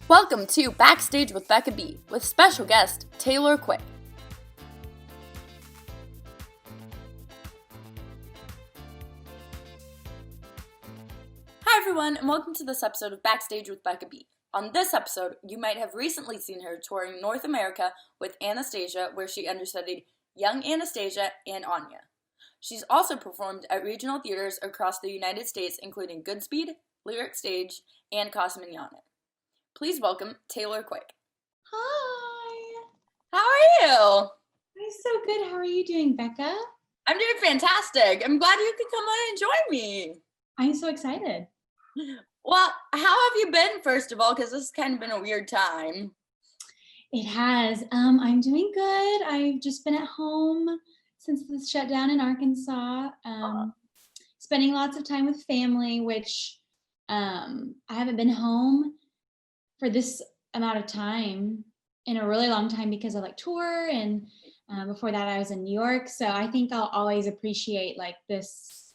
Welcome to Backstage with Becca B, with special guest Taylor Quick. Hi everyone, and welcome to this episode of Backstage with Becca B. On this episode, you might have recently seen her touring North America with Anastasia, where she understudied young Anastasia and Anya. She's also performed at regional theaters across the United States, including Goodspeed, Lyric Stage, and Casa Mañana. Please welcome Taylor Quick. Hi. How are you? I'm so good. How are you doing, Becca? I'm doing fantastic. I'm glad you could come on and join me. I'm so excited. Well, how have you been, first of all? Because this has kind of been a weird time. It has. I'm doing good. I've just been at home since the shutdown in Arkansas. Spending lots of time with family, which I haven't been home for this amount of time in a really long time because I tour, and before that I was in New York, so I think I'll always appreciate this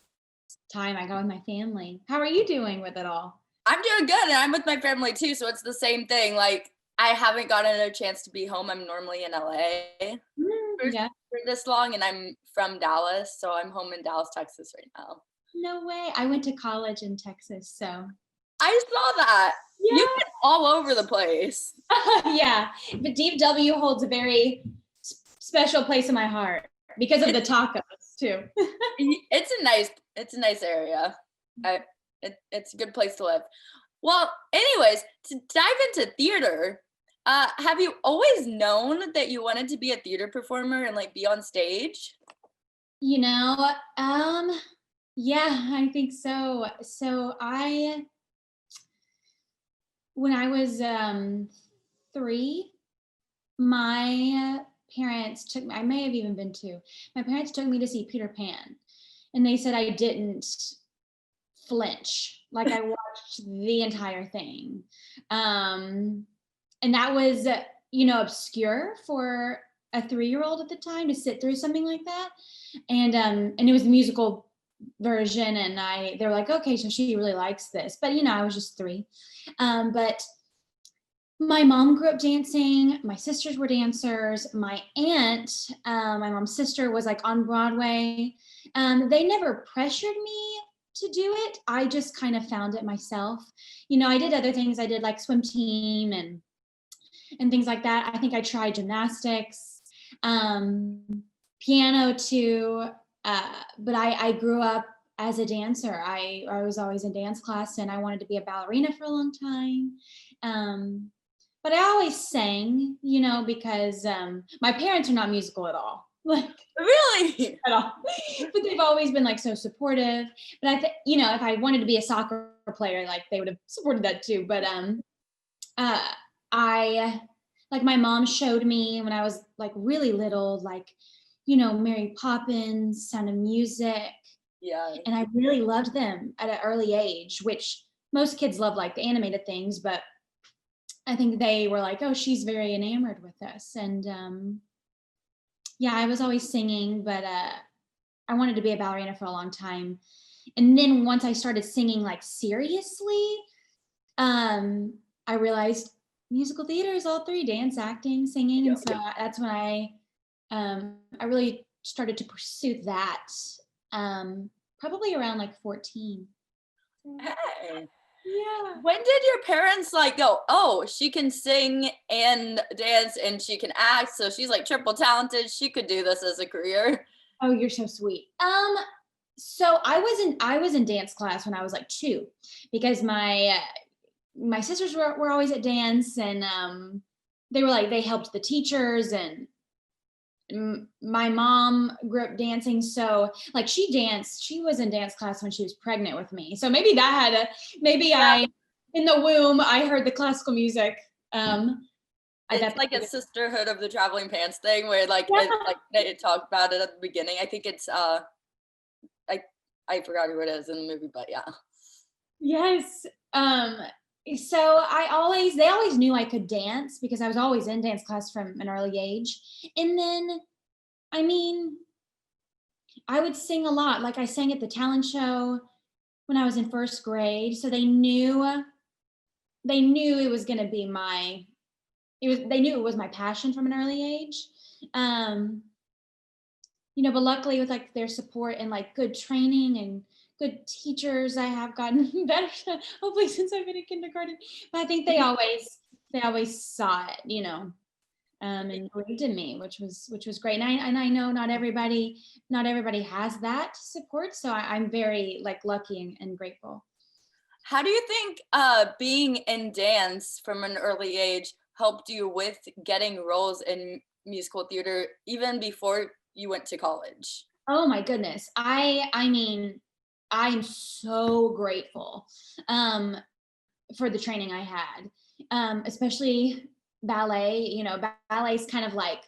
time I got with my family. How are you doing with it all? I'm doing good, and I'm with my family too, so it's the same thing. I haven't gotten a chance to be home. I'm normally in LA for this long, and I'm from Dallas, so I'm home in Dallas, Texas right now. No way. I went to college in Texas, so I saw that. Yeah. You've been all over the place. Yeah, but DFW holds a very special place in my heart because of the tacos too. It's a nice area. It's a good place to live. Well, anyways, to dive into theater, have you always known that you wanted to be a theater performer and be on stage? Yeah, I think so. So when I was 3, my parents took me, I may have even been 2. My parents took me to see Peter Pan, and they said I didn't flinch. I watched the entire thing. And that was, obscure for a 3-year-old at the time to sit through something like that. And it was the musical version, and they were like, okay, so she really likes this. But I was just 3. But my mom grew up dancing. My sisters were dancers. My aunt, my mom's sister, was on Broadway. They never pressured me to do it. I just kind of found it myself. I did other things. I did swim team and things like that. I think I tried gymnastics, piano too. But I grew up as a dancer. I was always in dance class, and I wanted to be a ballerina for a long time. But I always sang, because my parents are not musical at all. Really? At all. But they've always been so supportive. But I think, if I wanted to be a soccer player, they would have supported that too. But I my mom showed me when I was really little, Mary Poppins, Sound of Music. Yeah. And I really loved them at an early age, which most kids love the animated things, but I think they were oh, she's very enamored with this. And I was always singing, but I wanted to be a ballerina for a long time. And then once I started singing seriously, I realized musical theater is all 3: dance, acting, singing. Yeah. And so that's when I really started to pursue that, probably around 14. Hey. Yeah. When did your parents go, oh, she can sing and dance and she can act, so she's triple talented, she could do this as a career? Oh, you're so sweet. So I was in dance class when I was 2, because my sisters were always at dance, and they were they helped the teachers, and my mom grew up dancing, so she danced. She was in dance class when she was pregnant with me, so maybe that had I in the womb I heard the classical music. It's a sisterhood of the traveling pants thing, where they talk about it at the beginning. I think it's I forgot who it is in the movie, but yeah. Yes. So they always knew I could dance because I was always in dance class from an early age. And then, I would sing a lot. I sang at the talent show when I was in 1st grade. So they knew they knew it was going to be they knew it was my passion from an early age. But luckily with like their support and like good training and good teachers, I have gotten better, hopefully since I've been in kindergarten. But I think they always saw it, and believed in me, which was great. And I know not everybody has that support. So I'm very like lucky and grateful. How do you think being in dance from an early age helped you with getting roles in musical theater even before you went to college? Oh my goodness. I mean, I'm so grateful for the training I had, especially ballet. Ballet's kind of like,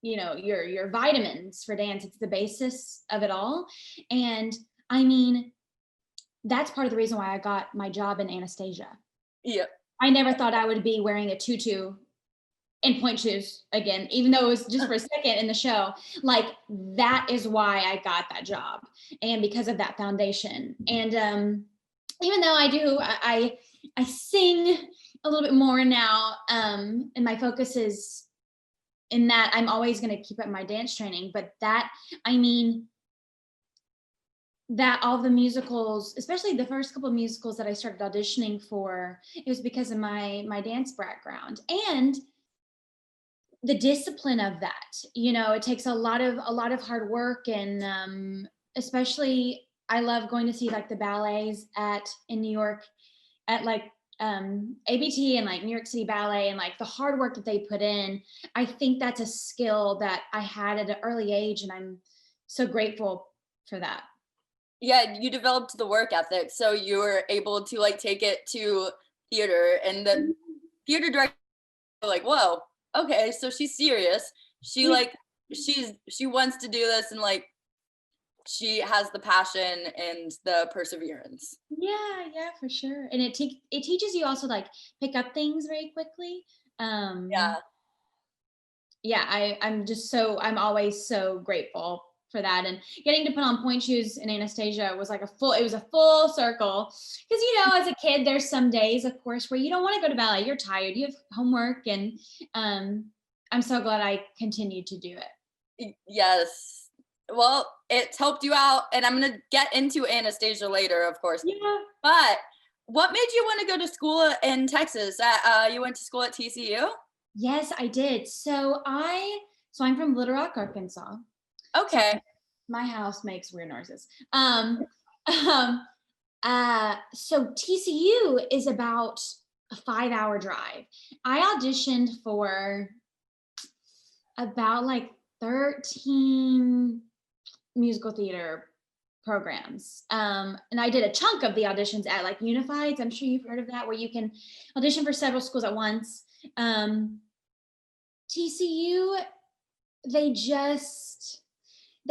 your vitamins for dance. It's the basis of it all. And I mean, that's part of the reason why I got my job in Anastasia. Yeah. I never thought I would be wearing a tutu and point shoes again, even though it was just for a second in the show. Like, that is why I got that job, and because of that foundation. And even though I sing a little bit more now, and my focus is in that, I'm always going to keep up my dance training. But that all the musicals, especially the first couple of musicals that I started auditioning for, it was because of my dance background and the discipline of that. It takes a lot of hard work, and especially I love going to see like the ballets in New York at like ABT and like New York City Ballet, and like the hard work that they put in. I think that's a skill that I had at an early age, and I'm so grateful for that. Yeah, you developed the work ethic, so you were able to like take it to theater, and the theater director were like, whoa, okay, so she's serious. She like she wants to do this, and like she has the passion and the perseverance. Yeah, for sure. And it teaches you also like pick up things very quickly. Yeah. Yeah, I'm always so grateful for that. And getting to put on point shoes in Anastasia was like it was a full circle. Because as a kid, there's some days, of course, where you don't want to go to ballet. You're tired, you have homework, and I'm so glad I continued to do it. Yes. Well, it's helped you out, and I'm gonna get into Anastasia later, of course. Yeah. But what made you want to go to school in Texas? You went to school at TCU? Yes, I did. So I'm from Little Rock, Arkansas. Okay. So my house makes weird noises. So TCU is about a 5-hour drive. I auditioned for about like 13 musical theater programs. And I did a chunk of the auditions at like Unifieds. I'm sure you've heard of that, where you can audition for several schools at once. TCU, they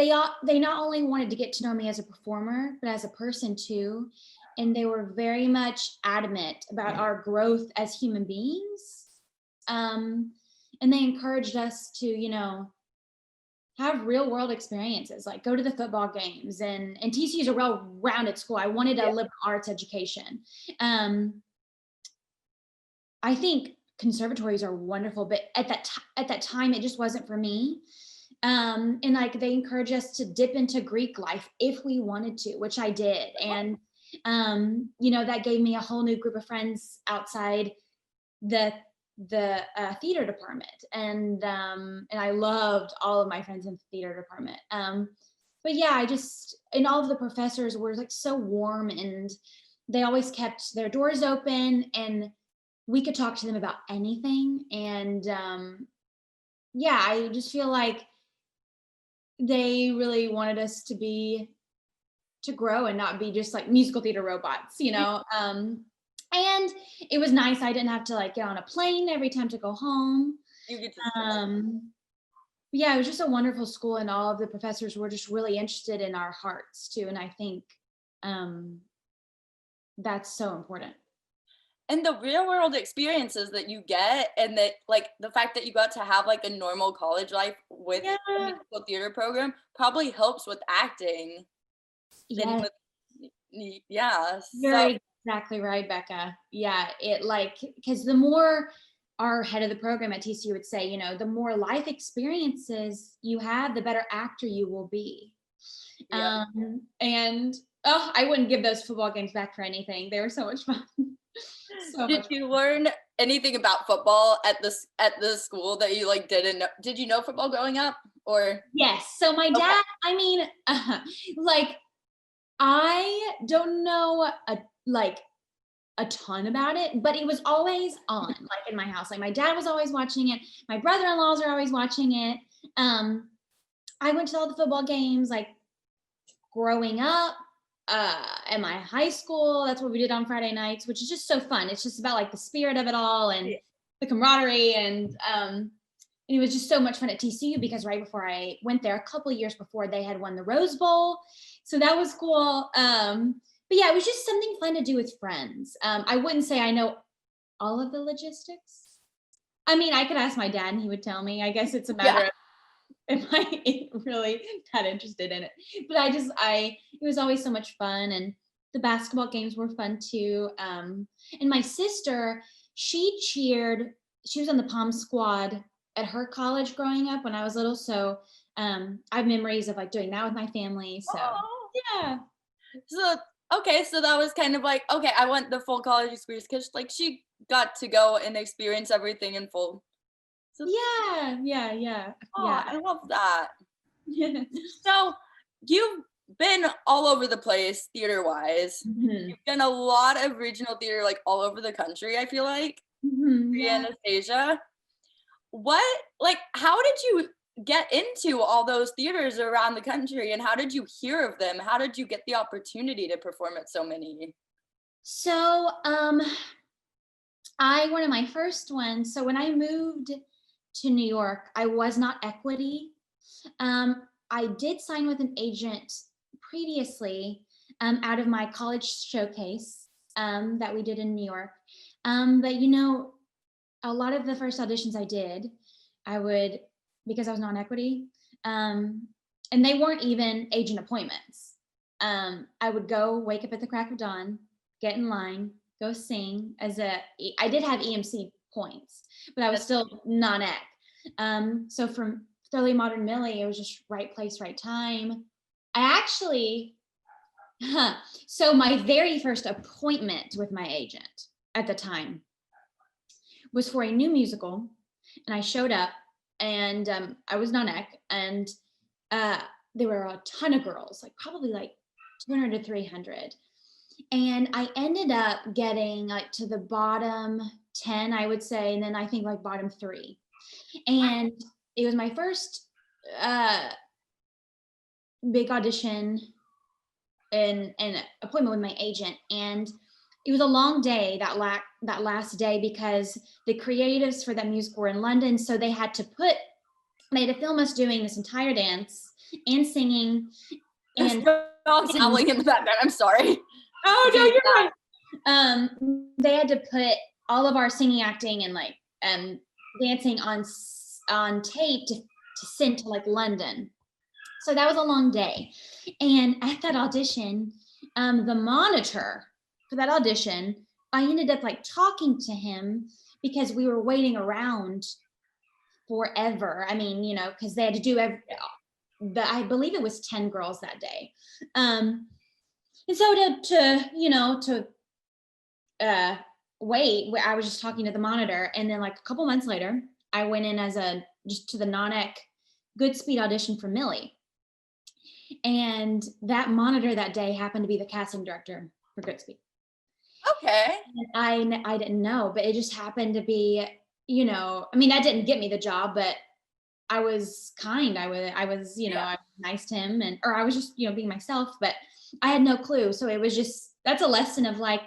not only wanted to get to know me as a performer, but as a person too. And they were very much adamant about our growth as human beings. And they encouraged us to, have real world experiences, like go to the football games, and TCU is a well-rounded school. I wanted a liberal arts education. I think conservatories are wonderful, but at that time, it just wasn't for me. And like they encouraged us to dip into Greek life if we wanted to, which I did. And that gave me a whole new group of friends outside the theater department, and I loved all of my friends in the theater department. But yeah, and all of the professors were like so warm, and they always kept their doors open, and we could talk to them about anything. And yeah, I just feel like they really wanted us to grow and not be just like musical theater robots. And it was nice. I didn't have to like get on a plane every time to go home. You get to Yeah, it was just a wonderful school, and all of the professors were just really interested in our hearts too. And I think that's so important. And the real world experiences that you get, and that like the fact that you got to have like a normal college life with the musical theater program probably helps with acting. Yeah. Yeah. Very So exactly right, Becca. Yeah, it like, because the more our head of the program at TCU would say, the more life experiences you have, the better actor you will be. Yeah. And I wouldn't give those football games back for anything. They were so much fun. So Did much you learn anything about football at the school that you like didn't know? Did you know football growing up or? Yes. So my Okay. dad, I mean, like, I don't know a ton about it, but it was always on, like in my house. Like my dad was always watching it. My brother-in-laws are always watching it. I went to all the football games, like growing up, at my high school. That's what we did on Friday nights, which is just so fun. It's just about like the spirit of it all and the camaraderie, and it was just so much fun at TCU because right before I went there, a couple of years before, they had won the Rose Bowl, so that was cool. But yeah, it was just something fun to do with friends. I wouldn't say I know all of the logistics. I mean, I could ask my dad and he would tell me. I guess it's a matter of, am I really that interested in it? But it was always so much fun, and the basketball games were fun too. And my sister, she was on the pom squad at her college growing up when I was little. So I have memories of like doing that with my family. So Oh. yeah. So okay, so that was kind of like, okay, I want the full college experience because like she got to go and experience everything in full. So Yeah. I love that. So you've been all over the place theater wise. Mhm. You've done a lot of regional theater like all over the country, I feel like. Yeah. Anastasia. How did you get into all those theaters around the country and how did you hear of them? How did you get the opportunity to perform at so many? So one of my first ones, so when I moved to New York, I was not equity. I did sign with an agent previously, out of my college showcase, that we did in New York. But a lot of the first auditions I did, I would, because I was non-equity, and they weren't even agent appointments. I would go wake up at the crack of dawn, get in line, go sing I did have EMC points, but I was still non-ec. So from Thoroughly Modern Millie, it was just right place, right time. I actually, so my very first appointment with my agent at the time was for a new musical, and I showed up, and I was non-ec, and there were a ton of girls, like probably like 200 to 300, and I ended up getting like to the bottom 10, I would say, and then I think like bottom 3, and it was my first big audition and appointment with my agent, and it was a long day that last day because the creatives for that musical were in London, so they had to film us doing this entire dance and singing. There's And dogs howling in the background. I'm sorry. oh no, you're fine. They had to put all of our singing, acting, and like dancing on tape to send to like London. So that was a long day. And at that audition, the monitor for that audition, I ended up like talking to him because we were waiting around forever. I mean, because they had to do I believe it was 10 girls that day. And so to wait, I was just talking to the monitor, and then like a couple months later, I went in just to the non-ec Goodspeed audition for Millie. And that monitor that day happened to be the casting director for Goodspeed. Okay. And I didn't know, but it just happened to be, I mean, that didn't get me the job, but I was kind. I was, I was nice to him, or I was just, being myself, but I had no clue. So it was just, that's a lesson of like,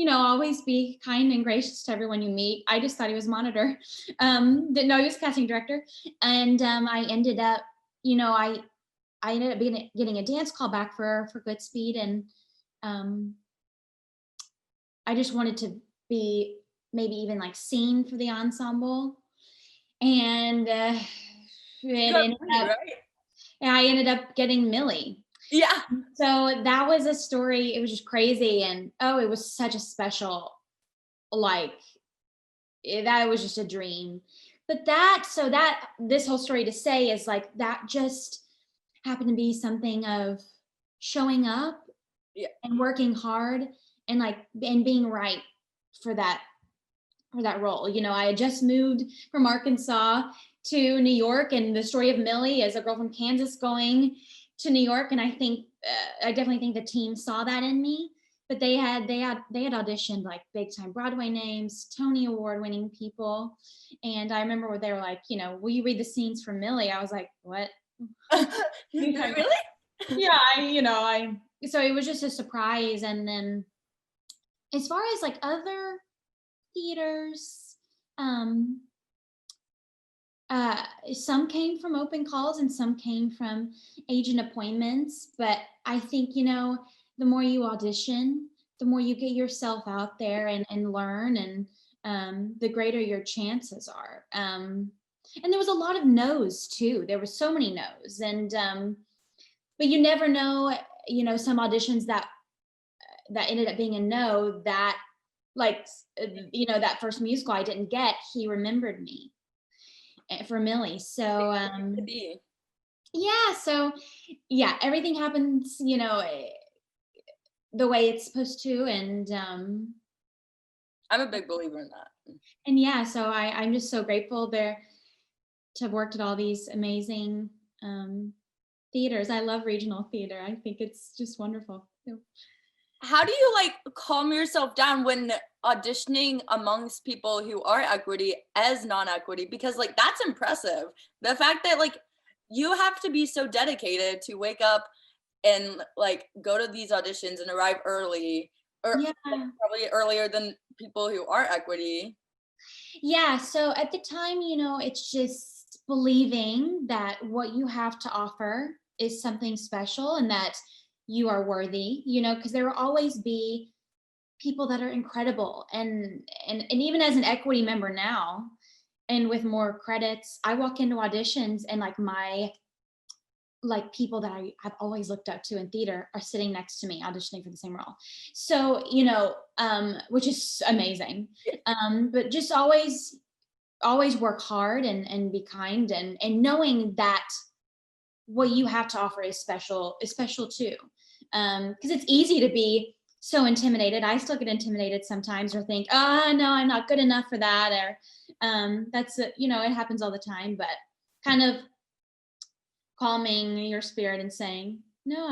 always be kind and gracious to everyone you meet. I just thought he was a monitor. Didn't know he was a casting director. And I ended up, I ended up getting a dance call back for Goodspeed, and I just wanted to be maybe even like seen for the ensemble, and I ended up getting Millie. Yeah. So that was a story. It was just crazy. And it was such a special, like, that was just a dream. But this whole story to say is like, that just happened to be something of showing up Yeah. and working hard and being right for that role. I had just moved from Arkansas to New York, and the story of Millie as a girl from Kansas going to New York. And I definitely think the team saw that in me. But they had auditioned like big time Broadway names, Tony Award winning people. And I remember where they were like, will you read the scenes from Millie? I was like, what? Really? Yeah, so it was just a surprise. And then as far as like other theaters, some came from open calls and some came from agent appointments. But I think, the more you audition, the more you get yourself out there and learn, and the greater your chances are. And there was a lot of no's too. There were so many no's. And but you never know, some auditions that ended up being a no, that like, that first musical I didn't get, he remembered me for Millie. So everything happens, the way it's supposed to. And I'm a big believer in that. and so I'm just so grateful there to have worked at all these amazing theaters. I love regional theater. I think it's just wonderful. How do you like calm yourself down when auditioning amongst people who are equity as non-equity? Because like that's impressive. The fact that like you have to be so dedicated to wake up and like go to these auditions and arrive early, or probably earlier than people who are equity. Yeah, so at the time, it's just believing that what you have to offer is something special and that you are worthy, because there will always be people that are incredible. And even as an equity member now, and with more credits, I walk into auditions and like people that I've always looked up to in theater are sitting next to me auditioning for the same role. So, which is amazing. But just always work hard and be kind, and knowing that what you have to offer is special too. Because it's easy to be so intimidated. I still get intimidated sometimes, or think, oh no, I'm not good enough for that. Or it happens all the time. But kind of calming your spirit and saying, no,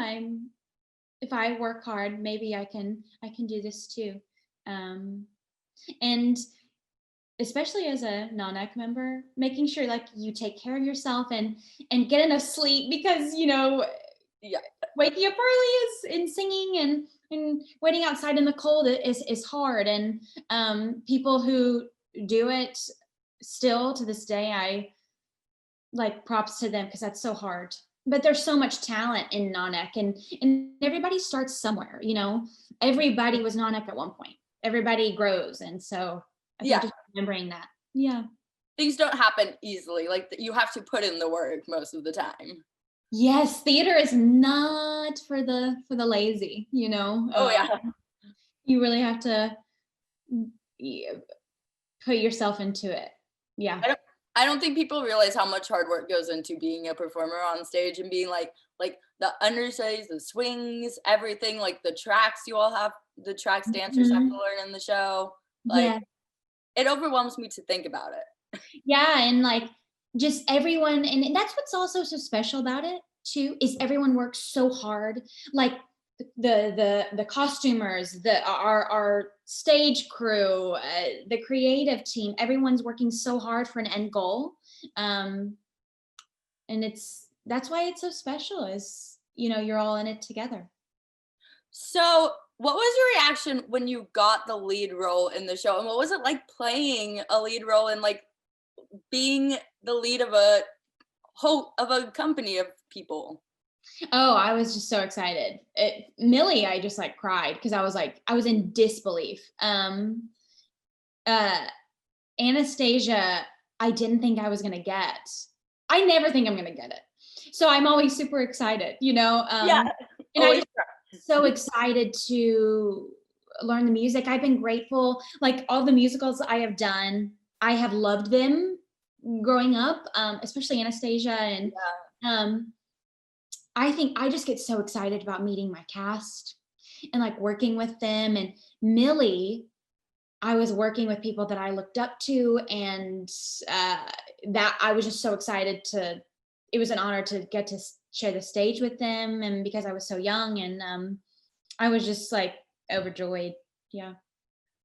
if I work hard, maybe I can do this too. And especially as a non-ec member, making sure like you take care of yourself and get enough sleep, because waking up early is in singing, and waiting outside in the cold is hard. And people who do it still to this day, I like props to them, because that's so hard. But there's so much talent in non-ec, and everybody starts somewhere. Everybody was non-ec at one point. Everybody grows, and so I think just remembering that. Yeah, things don't happen easily. Like you have to put in the work most of the time. Yes, theater is not for the lazy. Oh yeah. You really have to put yourself into it. Yeah. I don't think people realize how much hard work goes into being a performer on stage, and being like the understudies, the swings, everything, like the tracks you all have, the tracks dancers have to learn in the show. Like it overwhelms me to think about it. Yeah, and like just everyone, and that's what's also so special about it too, is everyone works so hard. Like the costumers, our stage crew, the creative team, everyone's working so hard for an end goal. And that's why it's so special, is you're all in it together. So what was your reaction when you got the lead role in the show, and what was it like playing a lead role and like being the lead of a company of people? Oh, I was just so excited. Millie, I just like cried, because I was in disbelief. Anastasia, I didn't think I was gonna get. I never think I'm gonna get it. So I'm always super excited, you know? Yeah. And I just so excited to learn the music. I've been grateful, like all the musicals I have done, I have loved them growing up, especially Anastasia. And I think I just get so excited about meeting my cast and like working with them. And Millie, I was working with people that I looked up to, and that I was just so excited it was an honor to get to share the stage with them. And because I was so young, and I was just like overjoyed. Yeah.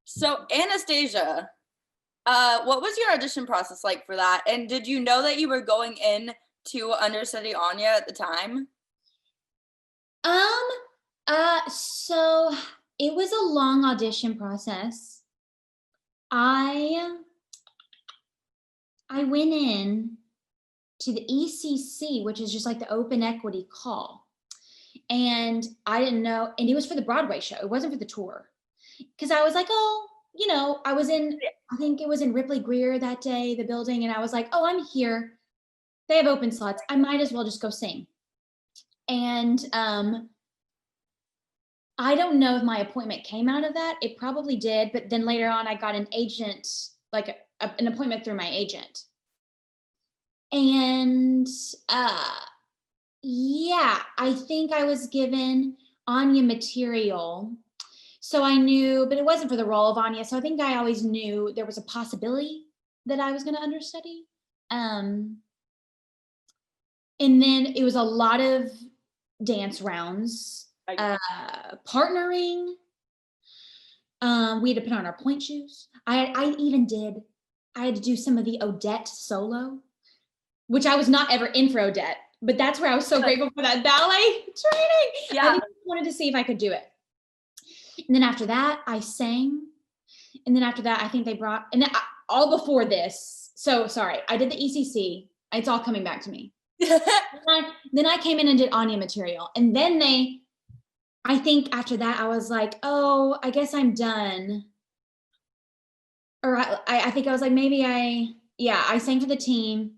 So Anastasia, what was your audition process like for that? And did you know that you were going in to understudy Anya at the time? So it was a long audition process. I went in to the ECC, which is just like the open equity call. And I didn't know, and it was for the Broadway show. It wasn't for the tour. Because I was like, oh, I think it was in Ripley Greer that day, the building. And I was like, oh, I'm here. They have open slots. I might as well just go sing. And I don't know if my appointment came out of that. It probably did. But then later on, I got an agent, like an appointment through my agent. And yeah, I think I was given Anya material. So I knew, but it wasn't for the role of Anya. So I think I always knew there was a possibility that I was going to understudy. And then it was a lot of dance rounds, partnering. We had to put on our point shoes. I had to do some of the Odette solo, which I was not ever in for Odette, but that's where I was so grateful for that ballet training. Yeah. I think I wanted to see if I could do it. And then after that, I sang. And then after that, I think they brought, and then all before this. So sorry, I did the ECC. It's all coming back to me. Then I came in and did Anya material. And then I think after that, I was like, oh, I guess I'm done. Or I think I was like, maybe I sang for the team.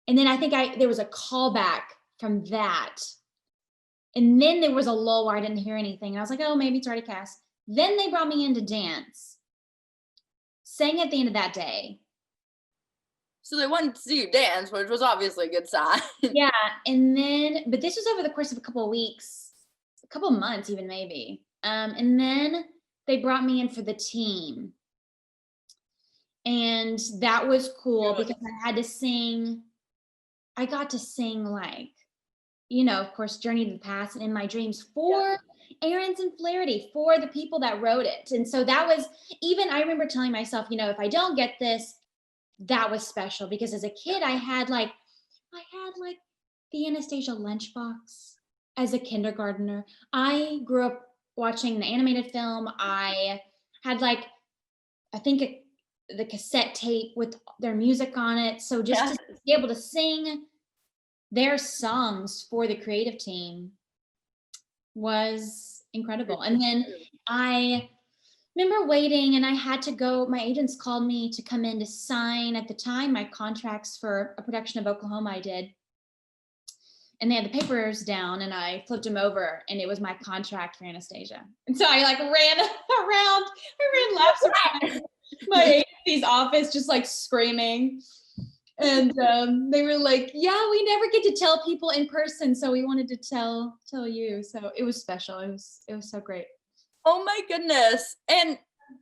And then I think there was a callback from that. And then there was a lull where I didn't hear anything. And I was like, oh, maybe it's already cast. Then they brought me in to dance. Sang at the end of that day. So they wanted to see you dance, which was obviously a good sign. Yeah. And then, but this was over the course of a couple of weeks, a couple of months even maybe. And then they brought me in for the team. And that was cool because I had to sing. I got to sing like, of course, Journey to the Past and In My Dreams for Aarons and Flaherty, for the people that wrote it. And so that was, even I remember telling myself, if I don't get this, that was special, because as a kid, I had like the Anastasia lunchbox as a kindergartner. I grew up watching the animated film. I had I think the cassette tape with their music on it. So just to be able to sing their songs for the creative team was incredible. And then I remember waiting, and I had to go, my agents called me to come in to sign at the time my contracts for a production of Oklahoma I did. And they had the papers down, and I flipped them over, and it was my contract for Anastasia. And so I ran around, laps around my agency's office, just screaming. And they were like, yeah, we never get to tell people in person, so we wanted to tell you. So it was special. It was so great. Oh my goodness. And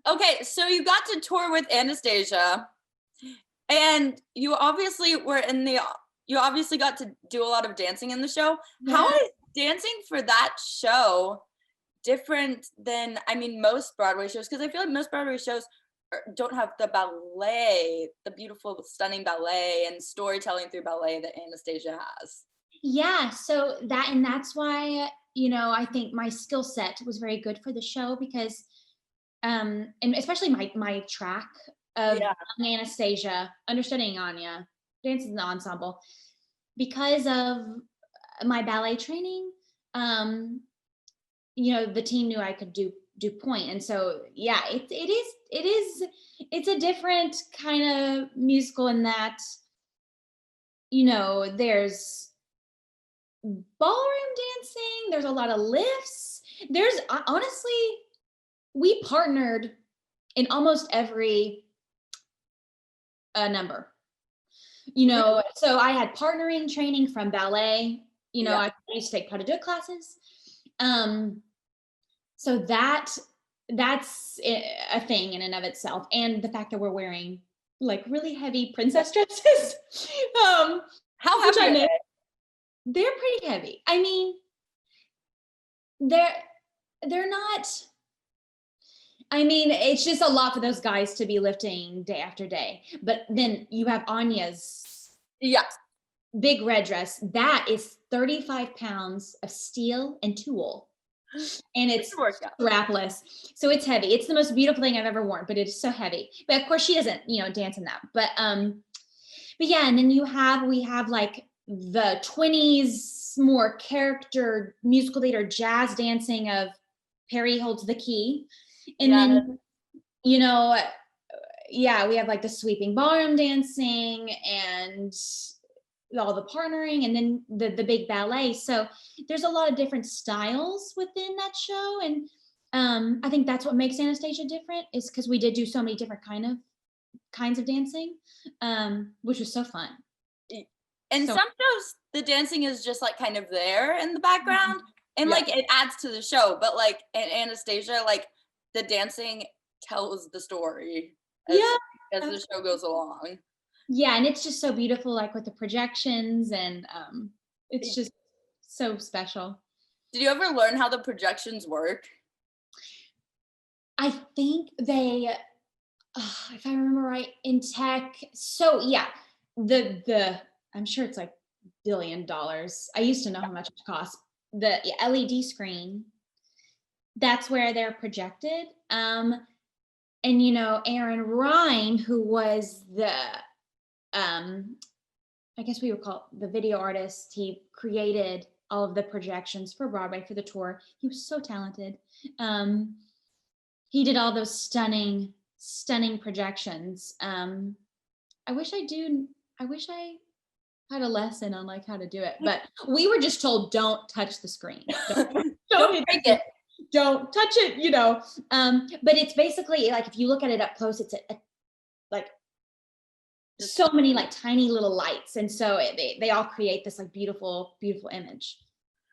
okay, so you got to tour with Anastasia, and you obviously got to do a lot of dancing in the show. Yeah. How is dancing for that show different than, most Broadway shows? Because I feel like most Broadway shows don't have the ballet, the beautiful, stunning ballet and storytelling through ballet that Anastasia has. Yeah, so that's why, I think my skill set was very good for the show, because, and especially my track of Anastasia, understudying Anya, dances in the ensemble, because of my ballet training, the team knew I could do point. And so, yeah, it's a different kind of musical in that, there's ballroom dancing. There's a lot of lifts. There's honestly, we partnered in almost every number. So I had partnering training from ballet. I used to take pas de deux classes. So that's a thing in and of itself. And the fact that we're wearing like really heavy princess dresses. How heavy are they? They're pretty heavy. I mean, they're not, I mean, it's just a lot for those guys to be lifting day after day. But then you have Anya's big red dress. That is 35 pounds of steel and tulle. And it's strapless. So it's heavy. It's the most beautiful thing I've ever worn, but it's so heavy. But of course she doesn't, dance in that. But yeah, and then we have like the 20s more character musical theater jazz dancing of Perry Holds the Key. And then, we have like the sweeping ballroom dancing and all the partnering, and then the big ballet. So there's a lot of different styles within that show. And I think that's what makes Anastasia different, is because we did do so many different kinds of dancing, which was so fun. And some shows, the dancing is just like kind of there in the background, and like it adds to the show. But like in Anastasia, like the dancing tells the story as the show goes along. Yeah, and it's just so beautiful, like with the projections, and it's just so special. Did you ever learn how the projections work? I think they, if I remember right, in tech. So yeah, I'm sure it's like $1 billion. I used to know how much it costs. The LED screen, that's where they're projected. And Aaron Rhyme, who was the I guess we would call it the video artist. He created all of the projections for Broadway for the tour. He was so talented. He did all those stunning projections. I wish I had a lesson on like how to do it, but we were just told don't touch the screen. Don't break it. Don't touch it, but it's basically like, if you look at it up close, it's like so many like tiny little lights, and so they all create this like beautiful image.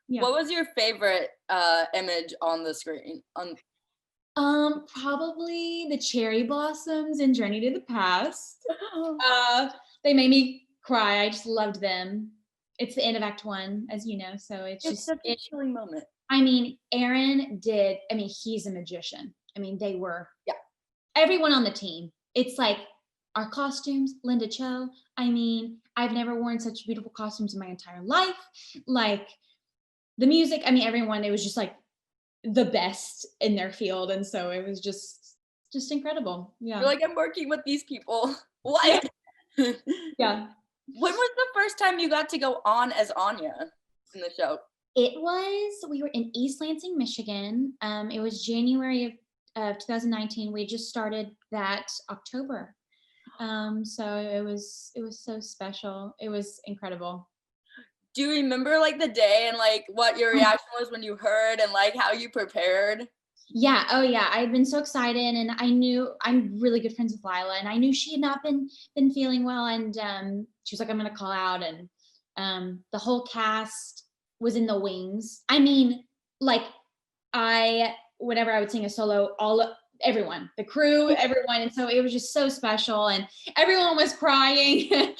What was your favorite image on the screen? Probably the cherry blossoms in Journey to the Past. They made me cry. I just loved them. It's the end of Act 1, as you know, so it's just such a chilling moment. I mean, Aaron he's a magician. They were everyone on the team. It's like our costumes, Linda Cho. I've never worn such beautiful costumes in my entire life. Like the music, everyone, it was just like the best in their field. And so it was just incredible. Yeah. You're like, I'm working with these people. What? Yeah. When was the first time you got to go on as Anya in the show? We were in East Lansing, Michigan. It was January of 2019. We just started that October. So it was so special. It was incredible. Do you remember like the day and like what your reaction was when you heard, and like how you prepared? Yeah. Oh yeah. I'd been so excited, and I knew I'm really good friends with Liesl, and I knew she had not been feeling well. And she was like, I'm going to call out. And the whole cast was in the wings. Whenever I would sing a solo, everyone, the crew, everyone. And so it was just so special, and everyone was crying.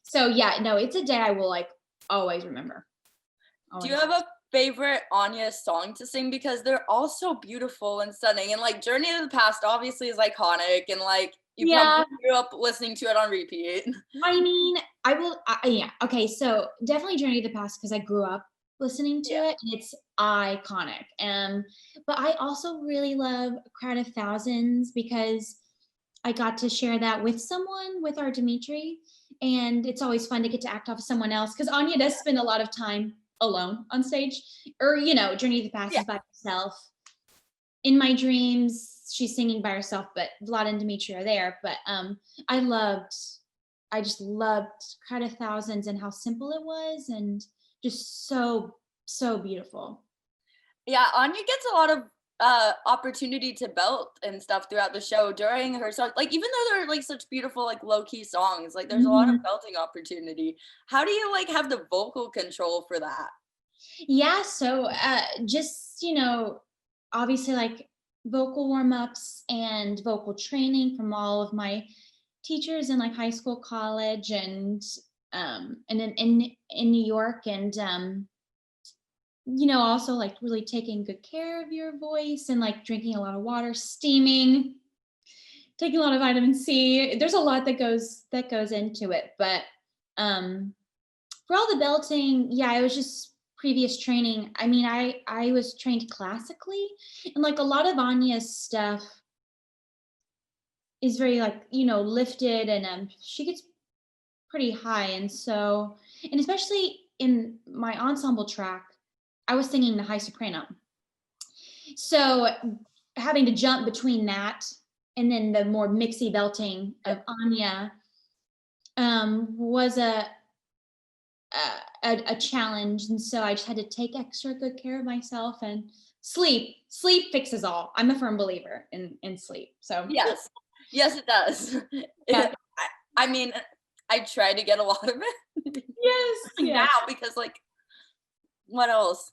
So yeah, no, it's a day I will like always remember. Do you have a favorite Anya song to sing? Because they're all so beautiful and stunning, and like Journey to the Past obviously is iconic, and like you probably grew up listening to it on repeat. Okay, so definitely Journey to the Past, because I grew up listening to it, and it's iconic. But I also really love Crowd of Thousands, because I got to share that with our Dimitri, and it's always fun to get to act off someone else, because Anya does spend a lot of time alone on stage, or Journey to the Past is by herself. In my dreams, she's singing by herself, but Vlad and Dimitri are there. But I just loved Crowd of Thousands and how simple it was, and just so beautiful. Yeah, Anya gets a lot of opportunity to belt and stuff throughout the show during her song. Like even though they're like such beautiful, like low-key songs, like there's a lot of Mhm. belting opportunity. How do you like have the vocal control for that? Yeah, so just, obviously like vocal warm-ups and vocal training from all of my teachers in like high school, college, and in New York, and also like really taking good care of your voice and like drinking a lot of water, steaming, taking a lot of vitamin C. There's a lot that goes into it, but um for all the belting, yeah, it was just previous training. I mean, I was trained classically, and like a lot of Anya's stuff is very like, lifted, and she gets pretty high, and especially in my ensemble track, I was singing the high soprano. So having to jump between that and then the more mixy belting of Anya was a challenge, and so I just had to take extra good care of myself, and sleep fixes all. I'm a firm believer in sleep. So Yes. Yes, it does. yeah. I mean, I try to get a lot of it Yes, now yes. because like what else?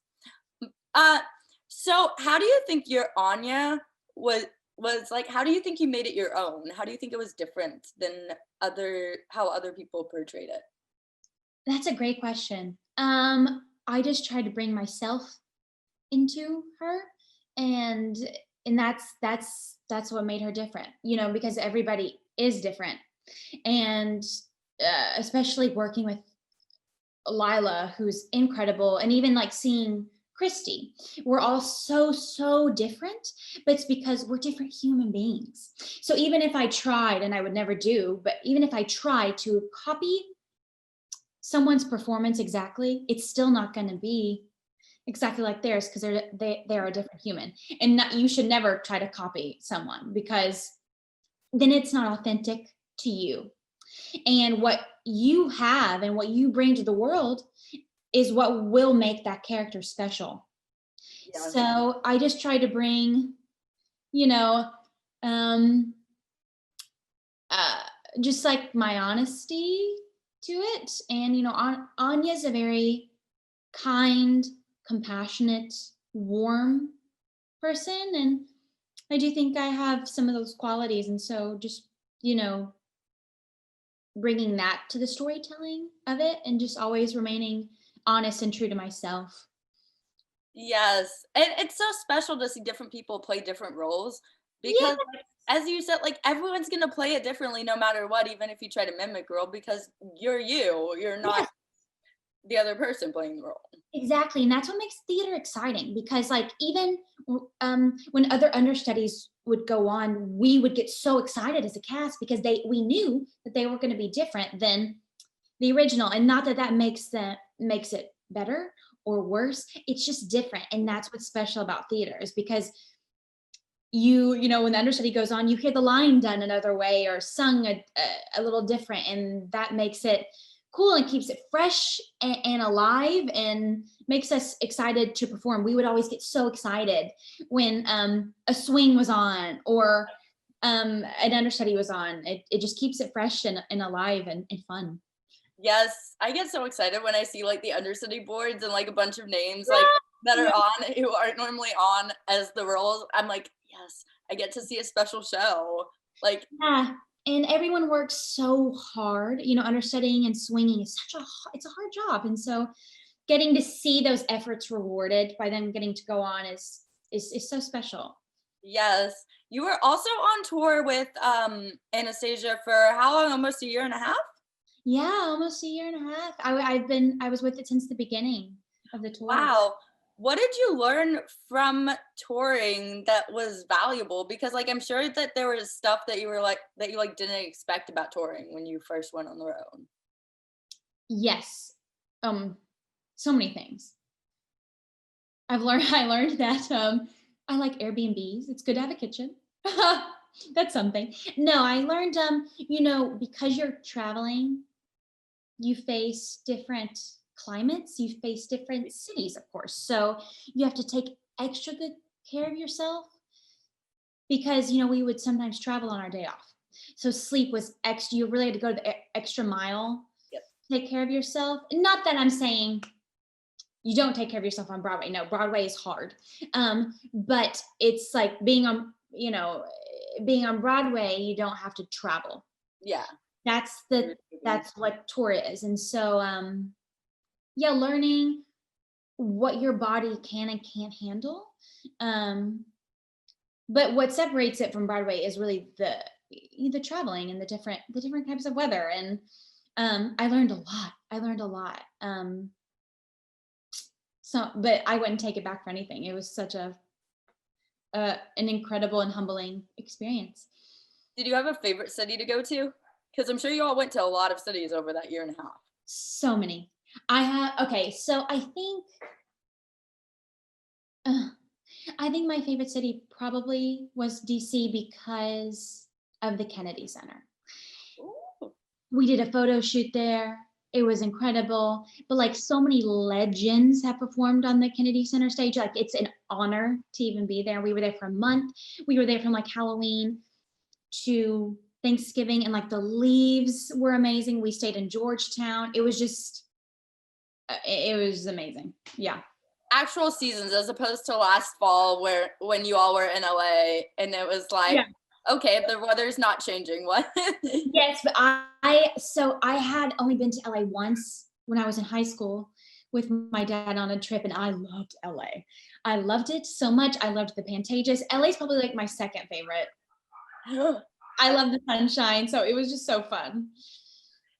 Uh so how do you think your Anya was like how do you think you made it your own? How do you think it was different than how other people portrayed it? That's a great question. I just tried to bring myself into her, and that's what made her different, because everybody is different. And especially working with Lila, who's incredible, and even like seeing Christy, we're all so different, but it's because we're different human beings. So even if I tried, and I would never do, but even if I tried to copy someone's performance exactly, it's still not going to be exactly like theirs, because they are a different human. And you should never try to copy someone, because then it's not authentic to you. And what you have and what you bring to the world is what will make that character special. Yes. So I just try to bring, you know, um, uh, just like my honesty to it. And, Anya's a very kind, compassionate, warm person. And I do think I have some of those qualities. And so just, you know, bringing that to the storytelling of it, and just always remaining honest and true to myself. Yes, and it's so special to see different people play different roles Yeah. because, like, as you said, like everyone's gonna play it differently no matter what, even if you try to mimic a role because you're you, you're not Yes, the other person playing the role. exactly. And that's what makes theater exciting, because like even when other understudies would go on, we would get so excited as a cast, because we knew that they were going to be different than the original. And not that that makes it better or worse, it's just different. And that's what's special about theater, is because when the understudy goes on, you hear the line done another way or sung a little different, and that makes it cool and keeps it fresh and alive, and makes us excited to perform. We would always get so excited when a swing was on, or an understudy was on. It just keeps it fresh and alive and fun. Yes, I get so excited when I see like the understudy boards and like a bunch of names like that Yeah. are on who aren't normally on as the roles. I'm like, yes, I get to see a special show. Like, Yeah, and everyone works so hard. Understudying and swinging is it's a hard job, and so getting to see those efforts rewarded by them getting to go on is so special. yes. You were also on tour with Anastasia for how long? Almost a year and a half? Yeah, almost a year and a half. I was with it since the beginning of the tour. Wow. What did you learn from touring that was valuable? Because like I'm sure that there was stuff that you like didn't expect about touring when you first went on the road. Yes, so many things. I learned that I like Airbnbs. It's good to have a kitchen. That's something. No, I learned because you're traveling, you face different climates, you face different cities, of course. So you have to take extra good care of yourself because, we would sometimes travel on our day off. So sleep was extra, you really had to go the extra mile, Yep. to take care of yourself. And not that I'm saying you don't take care of yourself on Broadway. No, Broadway is hard. But it's like being on Broadway, you don't have to travel. Yeah. That's what tour is. And so, learning what your body can and can't handle. But what separates it from Broadway is really the traveling and the different types of weather. And I learned a lot. But I wouldn't take it back for anything. It was such an incredible and humbling experience. Did you have a favorite city to go to? Because I'm sure you all went to a lot of cities over that year and a half. So many. So I think my favorite city probably was DC because of the Kennedy Center. Ooh. We did a photo shoot there. It was incredible. But like so many legends have performed on the Kennedy Center stage. Like it's an honor to even be there. We were there for a month. We were there from like Halloween to Thanksgiving, and like the leaves were amazing. We stayed in Georgetown. It was just, it was amazing. Yeah. Actual seasons as opposed to last fall when you all were in LA and it was like, okay, the weather's not changing. What? Yes, but I had only been to LA once when I was in high school with my dad on a trip, and I loved LA. I loved it so much. I loved the Pantages. LA's probably like my second favorite. I love the sunshine, so it was just so fun.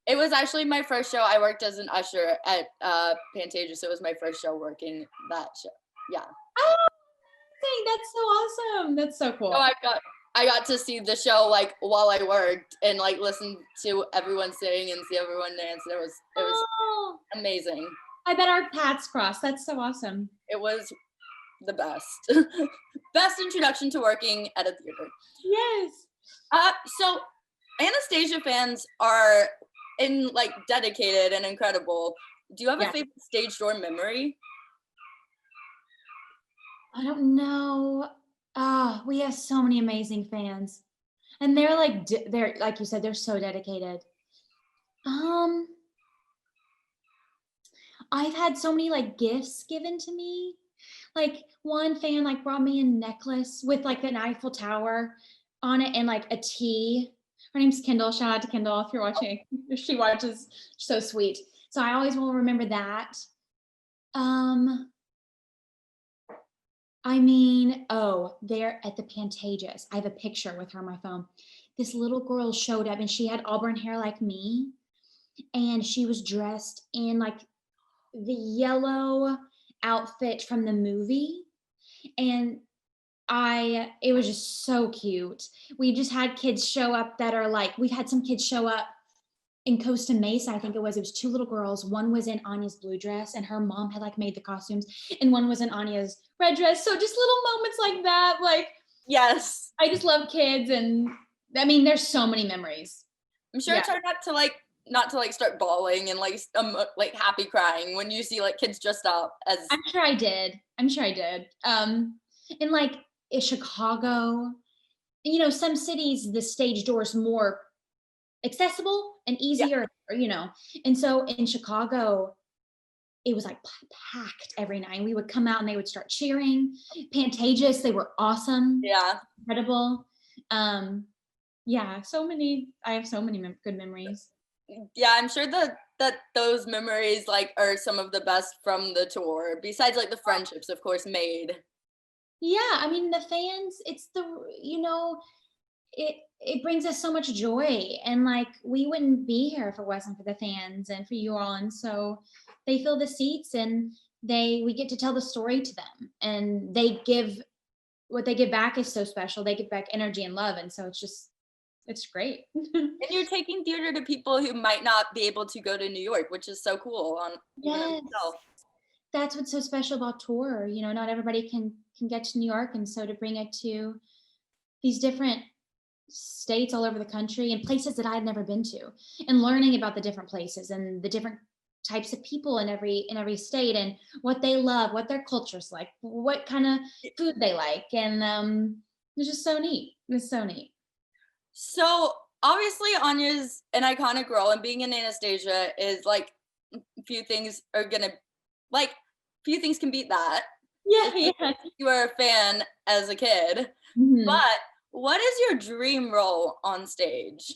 It was actually my first show. I worked as an usher at Pantages, so it was my first show working that show. Yeah. Oh, that's so awesome. That's so cool. So I got to see the show like while I worked and like listen to everyone sing and see everyone dance. It was amazing. I bet our paths crossed. That's so awesome. It was the best. Best introduction to working at a theater. Yes. So Anastasia fans are dedicated and incredible. Do you have a favorite stage door memory? I don't know. We have so many amazing fans, and they're like you said, they're so dedicated. I've had so many like gifts given to me. Like one fan like brought me a necklace with like an Eiffel Tower on it and like a tea. Her name's Kendall. Shout out to Kendall if you're watching. If she watches, so sweet. So I always will remember that. There at the Pantages, I have a picture with her on my phone. This little girl showed up and she had auburn hair like me. And she was dressed in like the yellow outfit from the movie. And it was just so cute. We just had kids show up that are like, we've had some kids show up in Costa Mesa, I think it was two little girls. One was in Anya's blue dress and her mom had like made the costumes, and one was in Anya's red dress. So just little moments like that. Like, yes, I just love kids. And I mean, there's so many memories. I'm sure it's hard not to start bawling and happy crying when you see like kids dressed up as. I'm sure I did. And like in Chicago, some cities, the stage door is more accessible and easier, and so in Chicago it was like packed every night. We would come out and they would start cheering. Pantages, they were awesome. Incredible. I have so many good memories. I'm sure that those memories are some of the best from the tour, besides the friendships of course made. I mean the fans, it's it brings us so much joy, and we wouldn't be here if it wasn't for the fans and for you all. And so they fill the seats and we get to tell the story to them, and what they give back is so special. They give back energy and love, and so it's great. And you're taking theater to people who might not be able to go to New York, which is so cool yes. That's what's so special about tour. Not everybody can get to New York, and so to bring it to these different states all over the country and places that I had never been to, and learning about the different places and the different types of people in every state, and what they love, what their culture's like, what kind of food they like, and it's just so neat. It's so neat. So obviously Anya's an iconic role, and being in Anastasia is like few things are gonna like few things can beat that. Yeah, yeah. You were a fan as a kid, Mhm. but what is your dream role on stage?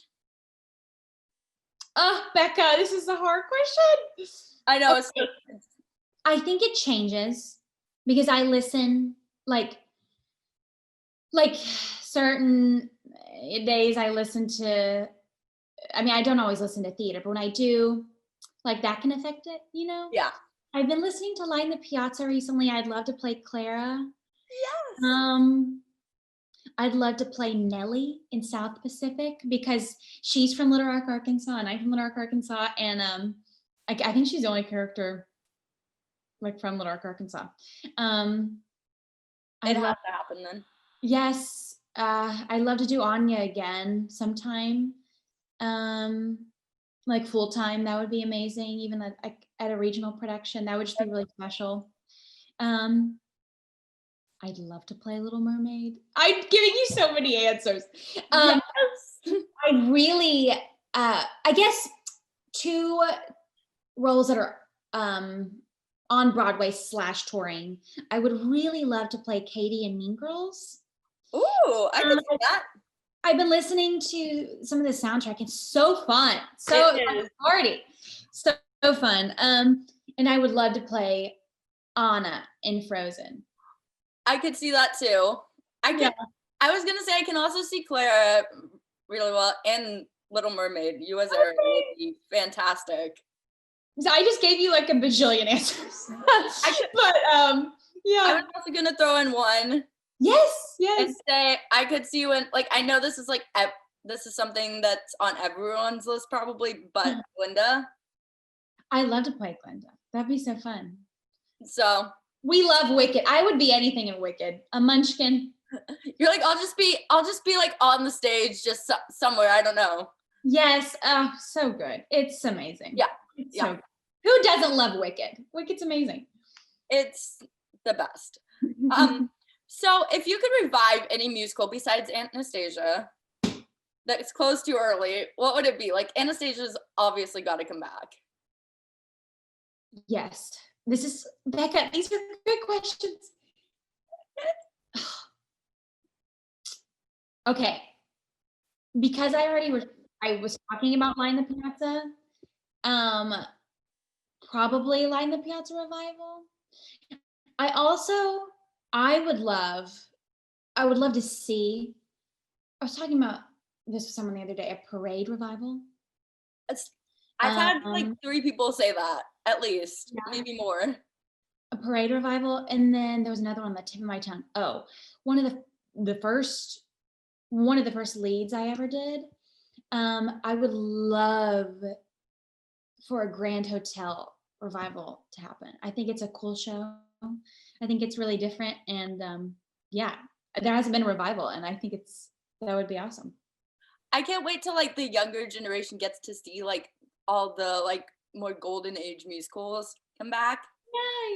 Oh, Becca, this is a hard question. I know Okay. I think it changes because I listen like certain days I listen to, I mean, I don't always listen to theater, but when I do, like that can affect it, you know? yeah. I've been listening to Line the Piazza recently. I'd love to play Clara. Yes. Um, I'd love to play Nellie in South Pacific because she's from Little Rock, Arkansas, and I'm from Little Rock, Arkansas, and I think she's the only character like from Little Rock, Arkansas. I It love has to happen then. Yes, I'd love to do Anya again sometime. Like full time, that would be amazing. Even at a regional production, that would just be really special. Um, I'd love to play Little Mermaid. I'm giving you so many answers. Yes. I really, I guess, two roles that are on Broadway / touring. I would really love to play Katie in Mean Girls. Ooh, I can see that. I've been listening to some of the soundtrack. It's so fun. So It is. party. So fun. And I would love to play Anna in Frozen. I could see that too. I was gonna say I can also see Clara really well, and Little Mermaid. You as Ariel would be fantastic. So I just gave you like a bajillion answers. But yeah. I was also gonna throw in one. Yes. And say I could see you in, like, I know this is like this is something that's on everyone's list probably, but Glinda. I love to play Glinda. That'd be so fun. So we love Wicked. I would be anything in Wicked. A munchkin. You're like, I'll just be like on the stage, just somewhere. I don't know. Yes. Oh, so good. It's amazing. Yeah. It's so good. Who doesn't love Wicked? Wicked's amazing. It's the best. So if you could revive any musical besides Anastasia that's closed too early, what would it be? Like, Anastasia's obviously got to come back. Yes. This is, Becca, these are good questions. Okay. Because I was talking about Line the Piazza, probably Line the Piazza revival. I would love to see, I was talking about this with someone the other day, a parade revival. I've had like 3 people say that, at least, maybe more. A parade revival, and then there was another one on the tip of my tongue. Oh, one of the first leads I ever did. I would love for a Grand Hotel revival to happen. I think it's a cool show. I think it's really different, and yeah, there hasn't been a revival, and I think that would be awesome. I can't wait till like the younger generation gets to see like all the like more golden age musicals come back.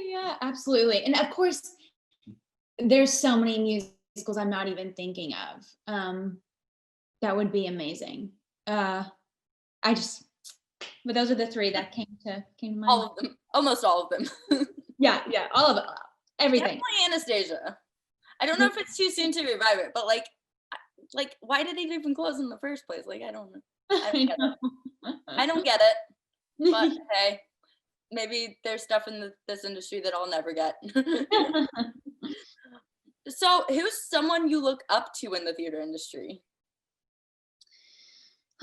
Yeah, absolutely. And of course, there's so many musicals I'm not even thinking of. That would be amazing. But those are the 3 that came to mind. All of them, almost all of them. Yeah, all of it, everything. Definitely Anastasia. I don't know if it's too soon to revive it, but like why did it even close in the first place? Like, I don't know. I don't get it. But hey, maybe there's stuff in this industry that I'll never get. So, who's someone you look up to in the theater industry?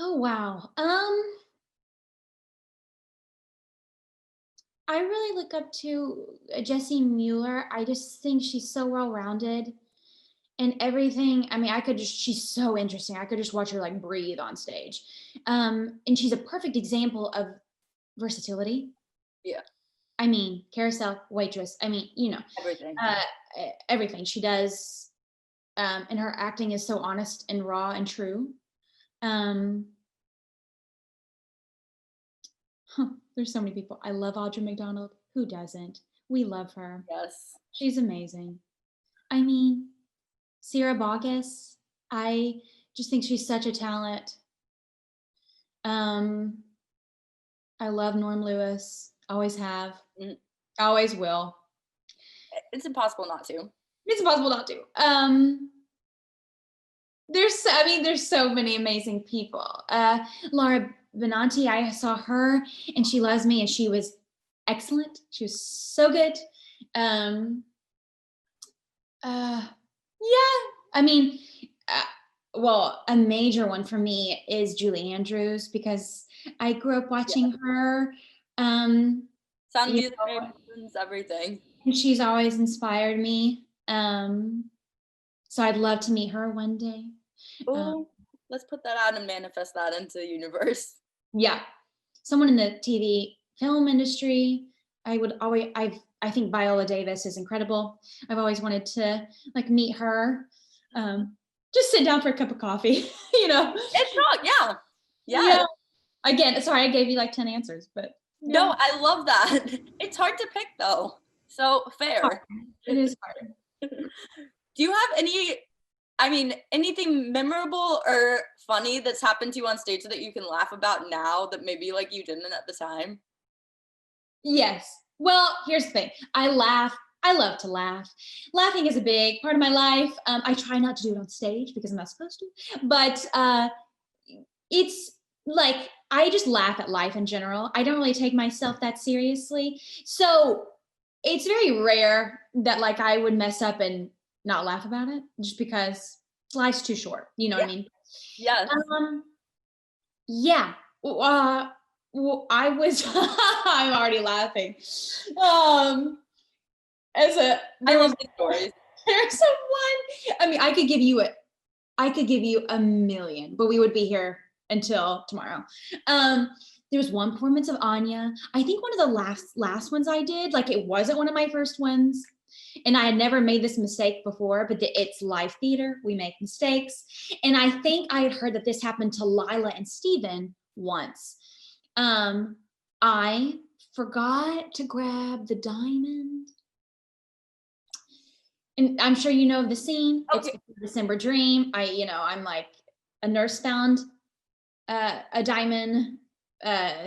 Oh wow. I really look up to Jessie Mueller. I just think she's so well-rounded and everything. I mean, she's so interesting. I could just watch her like breathe on stage. And she's a perfect example of versatility. Yeah. I mean, carousel, waitress. I mean, everything. Everything she does, and her acting is so honest and raw and true. There's so many people. I love Audra McDonald. Who doesn't? We love her. Yes. She's amazing. I mean, Sierra Boggess, I just think she's such a talent. I love Norm Lewis. Always have. Always will. It's impossible not to. It's impossible not to. There's so many amazing people. Laura Benanti, I saw her and She Loves Me and she was excellent. She was so good. I mean, well, a major one for me is Julie Andrews because I grew up watching her. Sound Music, everything. And she's always inspired me. So I'd love to meet her one day. Oh, let's put that out and manifest that into the universe. Yeah. Someone in the TV film industry. I think Viola Davis is incredible. I've always wanted to like meet her. Just sit down for a cup of coffee, you know. It's not, yeah. Again, sorry, I gave you like 10 answers, but yeah. No, I love that. It's hard to pick though. So fair. It is hard. Do you have anything memorable or funny that's happened to you on stage that you can laugh about now that maybe like you didn't at the time? Yes. Well, here's the thing. I love to laugh. Laughing is a big part of my life. I try not to do it on stage because I'm not supposed to, but it's like, I just laugh at life in general. I don't really take myself that seriously. So it's very rare that like I would mess up and not laugh about it just because life's too short. You know what I mean? Yes. Yeah. Well, I was, I'm already laughing. I love the stories. There's one, I mean, I could give you a million, but we would be here until tomorrow. There was one performance of Anya. I think one of the last ones I did, like it wasn't one of my first ones. And I had never made this mistake before, but it's live theater. We make mistakes. And I think I had heard that this happened to Lila and Steven once. I forgot to grab the diamond. And I'm sure you know the scene. Okay. It's December Dream. I'm like a nurse found a diamond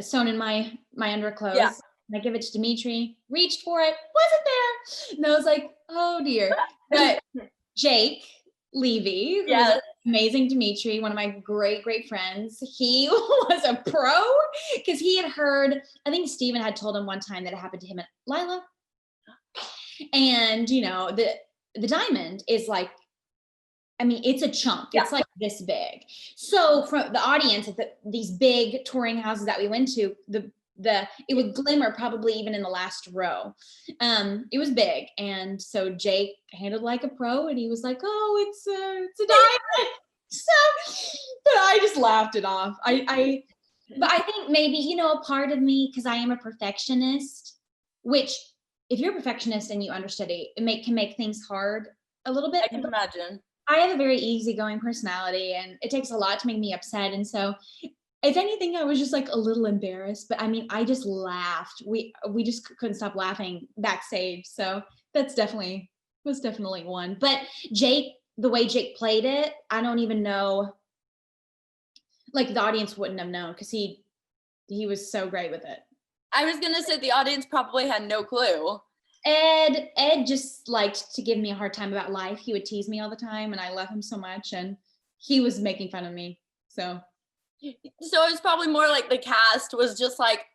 sewn in my underclothes. Yeah. And I give it to Dimitri, reached for it, wasn't there. And I was like, oh dear. But Jake Levy, who was amazing Dimitri, one of my great, great friends, he was a pro because he had heard, I think Steven had told him one time that it happened to him and Lila. And, the diamond is like, I mean, it's a chunk. Yeah. It's like this big. So from the audience at these big touring houses that we went to, it would glimmer probably even in the last row. It was big. And so Jake handled like a pro and he was like, oh, it's a diamond. So, but I just laughed it off. But I think maybe, a part of me, because I am a perfectionist, which if you're a perfectionist and you understudy, it can make things hard a little bit. I can imagine. I have a very easygoing personality and it takes a lot to make me upset. And so if anything, I was just like a little embarrassed, but I mean, I just laughed. We just couldn't stop laughing backstage. So was definitely one. But Jake, the way Jake played it, I don't even know, like the audience wouldn't have known because he was so great with it. I was going to say the audience probably had no clue. Ed just liked to give me a hard time about life. He would tease me all the time and I love him so much and he was making fun of me. So it was probably more like the cast was just like,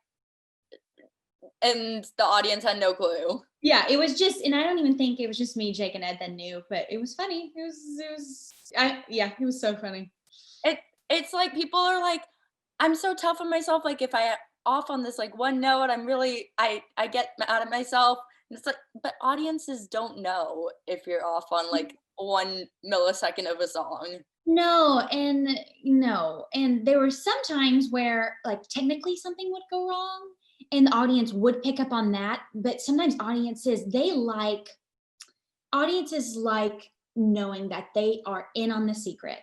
and the audience had no clue. Yeah, it was just, and I don't even think it was just me, Jake and Ed that knew, but it was funny. It was so funny. It's like people are like, I'm so tough on myself. Like if I off on this like one note, I'm really, I get mad at myself. And it's like, but audiences don't know if you're off on like 1 millisecond of a song. No, and there were some times where like technically something would go wrong and the audience would pick up on that, but sometimes audiences like knowing that they are in on the secret.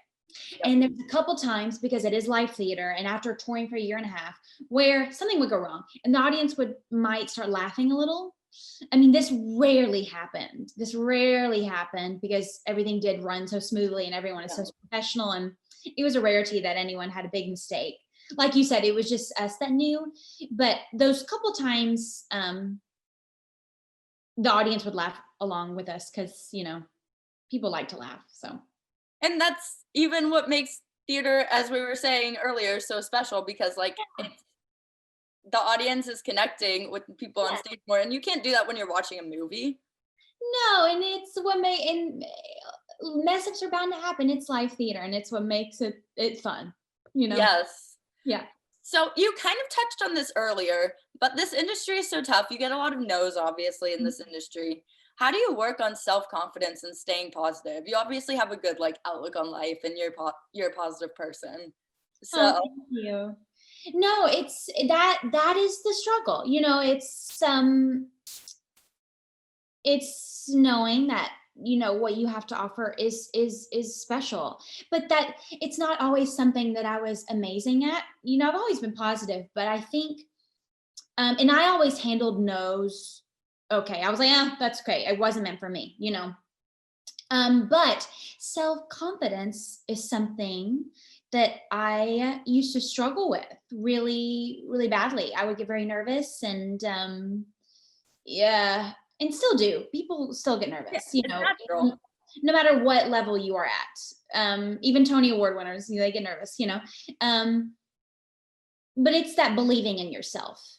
And there's a couple times, because it is live theater, and after touring for a year and a half, where something would go wrong and the audience might start laughing a little. I mean, this rarely happened. Because everything did run so smoothly and everyone is so professional, and it was a rarity that anyone had a big mistake. Like you said, it was just us that knew. But those couple times, the audience would laugh along with us because, people like to laugh. So. And that's even what makes theater, as we were saying earlier, so special, because the audience is connecting with the people on stage more, and you can't do that when you're watching a movie. No, and it's what mess ups are bound to happen. It's live theater, and it's what makes it fun. Yes. Yeah. So you kind of touched on this earlier, but this industry is so tough. You get a lot of no's, obviously, in this industry. How do you work on self-confidence and staying positive? You obviously have a good outlook on life, and you're a positive person. So thank you. No, it's that is the struggle. It's knowing that what you have to offer is special, but that it's not always something that I was amazing at. I've always been positive, but I think and I always handled no's okay. I was like, that's great, it wasn't meant for me. But self-confidence is something that I used to struggle with really, really badly. I would get very nervous, and and still do. People still get nervous, natural. No matter what level you are at. Even Tony Award winners, they get nervous, but it's that believing in yourself.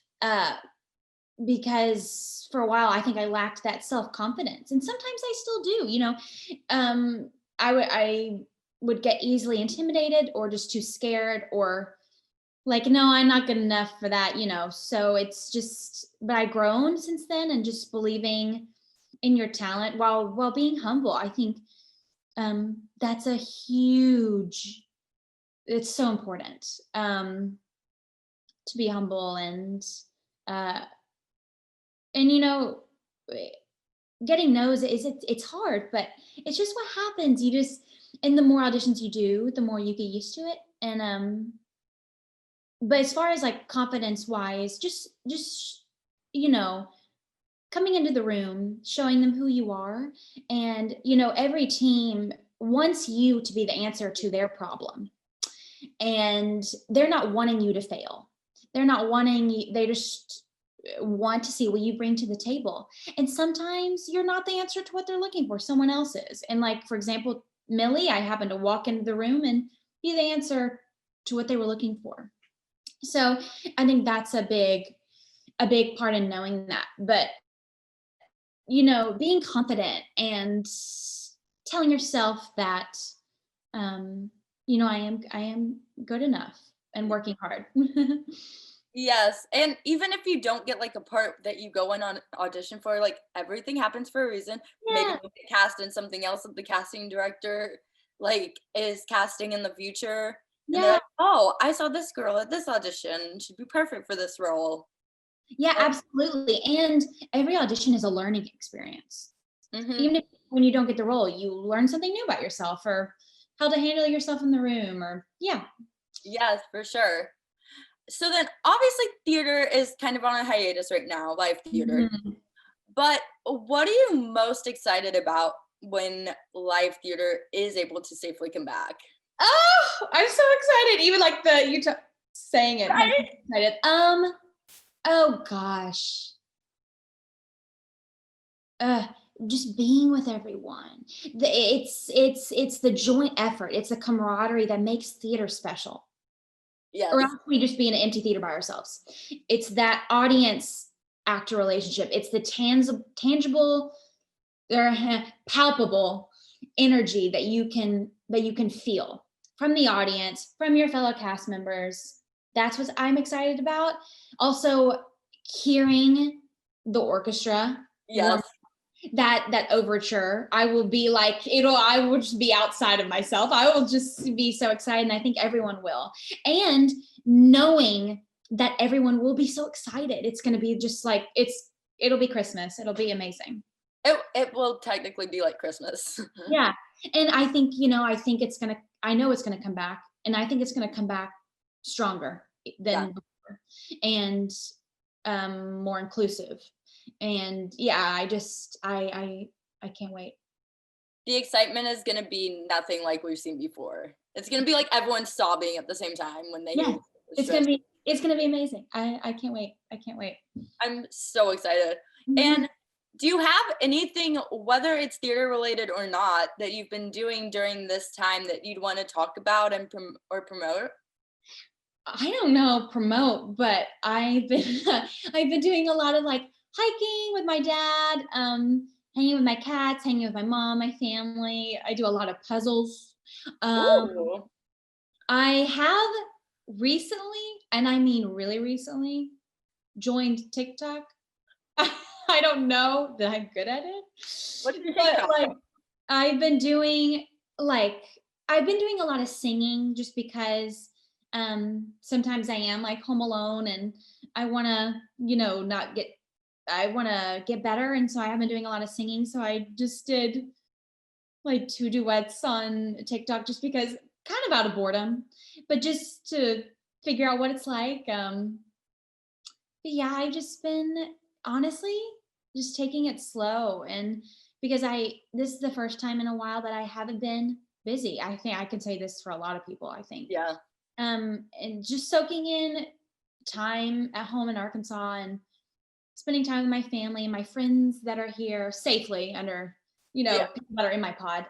Because for a while, I think I lacked that self-confidence, and sometimes I still do. I would get easily intimidated, or just too scared, or like, no, I'm not good enough for that, so it's just, but I've grown since then, and just believing in your talent while being humble. I think that's it's so important to be humble, and getting no's it's hard, but it's just what happens. And the more auditions you do, the more you get used to it. And but as far as confidence wise, just coming into the room, showing them who you are, and every team wants you to be the answer to their problem, and they're not wanting you to fail. They're not wanting you, they just want to see what you bring to the table. And sometimes you're not the answer to what they're looking for, someone else is. And for example, Millie, I happened to walk into the room and be the answer to what they were looking for. So I think that's a big part in knowing that. But being confident and telling yourself that I am good enough, and working hard. Yes, and even if you don't get a part that you go in on audition for, everything happens for a reason. Yeah. Maybe you'll get cast in something else that the casting director is casting in the future. And they're like, oh, I saw this girl at this audition. She'd be perfect for this role. Yeah, absolutely. And every audition is a learning experience. Mm-hmm. Even if when you don't get the role, you learn something new about yourself, or how to handle yourself in the room, or Yes, for sure. So then obviously theater is kind of on a hiatus right now, live theater. Mm-hmm. But what are you most excited about when live theater is able to safely come back? Oh, I'm so excited. Even saying it. Right? I'm excited. Oh gosh. Just being with everyone. It's the joint effort. It's the camaraderie that makes theater special. Yes. Or else we just be in an empty theater by ourselves. It's that audience actor relationship. It's the tangible or palpable energy that you can feel from the audience, from your fellow cast members. That's what I'm excited about. Also, hearing the orchestra. Yes. That overture, I will be I will just be outside of myself. I will just be so excited, and I think everyone will. And knowing that everyone will be so excited, it's going to be just it'll be Christmas. It'll be amazing. It will technically be like Christmas. Yeah. And I think, I know it's gonna come back, and I think it's gonna come back stronger than before, and more inclusive. And yeah, I can't wait. The excitement is gonna be nothing like we've seen before. It's gonna be like everyone sobbing at the same time when they Yeah, hear the it's gonna be amazing. I can't wait. I can't wait. I'm so excited. And do you have anything, whether it's theater related or not, that you've been doing during this time that you'd want to talk about and promote? I don't know promote, but I've been I've been doing a lot of like hiking with my dad, hanging with my cats, hanging with my mom, my family. I do a lot of puzzles. Ooh. I have recently, and I mean really recently, joined TikTok. I don't know that I'm good at it. What did you But think? like I've been doing like I've been doing a lot of singing just because sometimes I am like home alone and I want to, not get I want to get better, and so I have been doing a lot of singing. So I just did like 2 duets on TikTok just because kind of out of boredom, but just to figure out what it's like. But yeah, I've just been honestly just taking it slow, and because this is the first time in a while that I haven't been busy. I think I can say this for a lot of people, I think. Yeah. And just soaking in time at home in Arkansas and spending time with my family and my friends that are here safely under, people that are in my pod.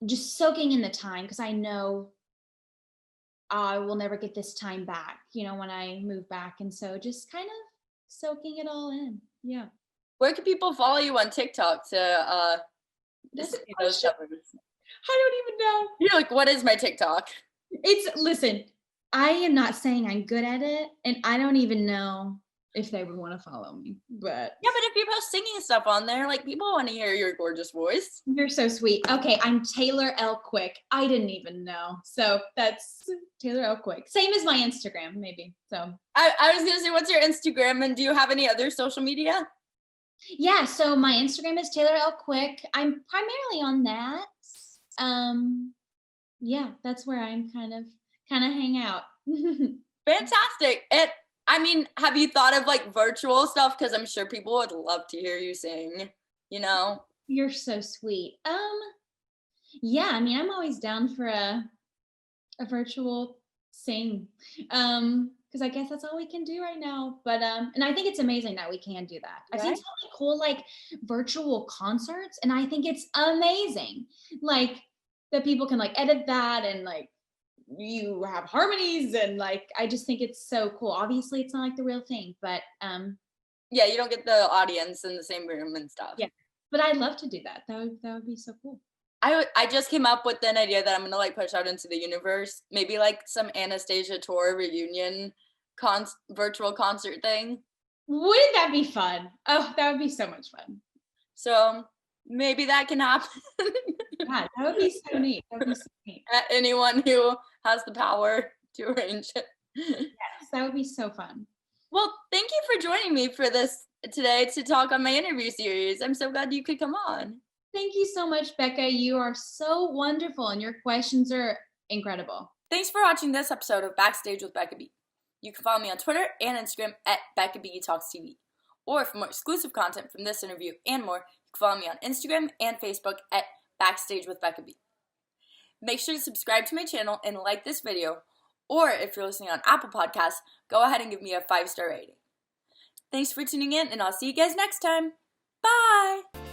Just soaking in the time because I know I will never get this time back, when I move back. And so just kind of soaking it all in. Yeah. Where can people follow you on TikTok to That's a see those question. covers? I don't even know. You're like, what is my TikTok? Listen, I am not saying I'm good at it, and I don't even know if they would want to follow me. But yeah, but if you post singing stuff on there, like people want to hear your gorgeous voice. You're so sweet. Okay, I'm Taylor L. Quick. I didn't even know. So that's Taylor L. Quick. Same as my Instagram, maybe. So I was gonna say, what's your Instagram, and do you have any other social media? Yeah, so my Instagram is Taylor L. Quick. I'm primarily on that. Yeah, that's where I'm kind of hang out. Fantastic. I mean, have you thought of like virtual stuff? Because I'm sure people would love to hear you sing, You're so sweet. Yeah, I mean, I'm always down for a virtual sing. Because I guess that's all we can do right now. But and I think it's amazing that we can do that. I've seen so many cool like virtual concerts, and I think it's amazing. Like that people can like edit that, and like you have harmonies, and like I just think it's so cool. Obviously it's not like the real thing, but yeah, you don't get the audience in the same room and stuff. Yeah, but I'd love to do that. That would be so cool. I just came up with an idea that I'm gonna like push out into the universe. Maybe like some Anastasia tour reunion virtual concert thing. Wouldn't that be fun? Oh, that would be so much fun. So maybe that can happen. Yeah, that would be so neat. That would be so neat. Anyone who has the power to arrange it. Yes, that would be so fun. Well, thank you for joining me for this today to talk on my interview series. I'm so glad you could come on. Thank you so much, Becca. You are so wonderful, and your questions are incredible. Thanks for watching this episode of Backstage with Becca B. You can follow me on Twitter and Instagram at Becca B Talks TV. Or for more exclusive content from this interview and more, you can follow me on Instagram and Facebook at Backstage with Becca B. Make sure to subscribe to my channel and like this video, or if you're listening on Apple Podcasts, go ahead and give me a 5-star rating. Thanks for tuning in, and I'll see you guys next time. Bye!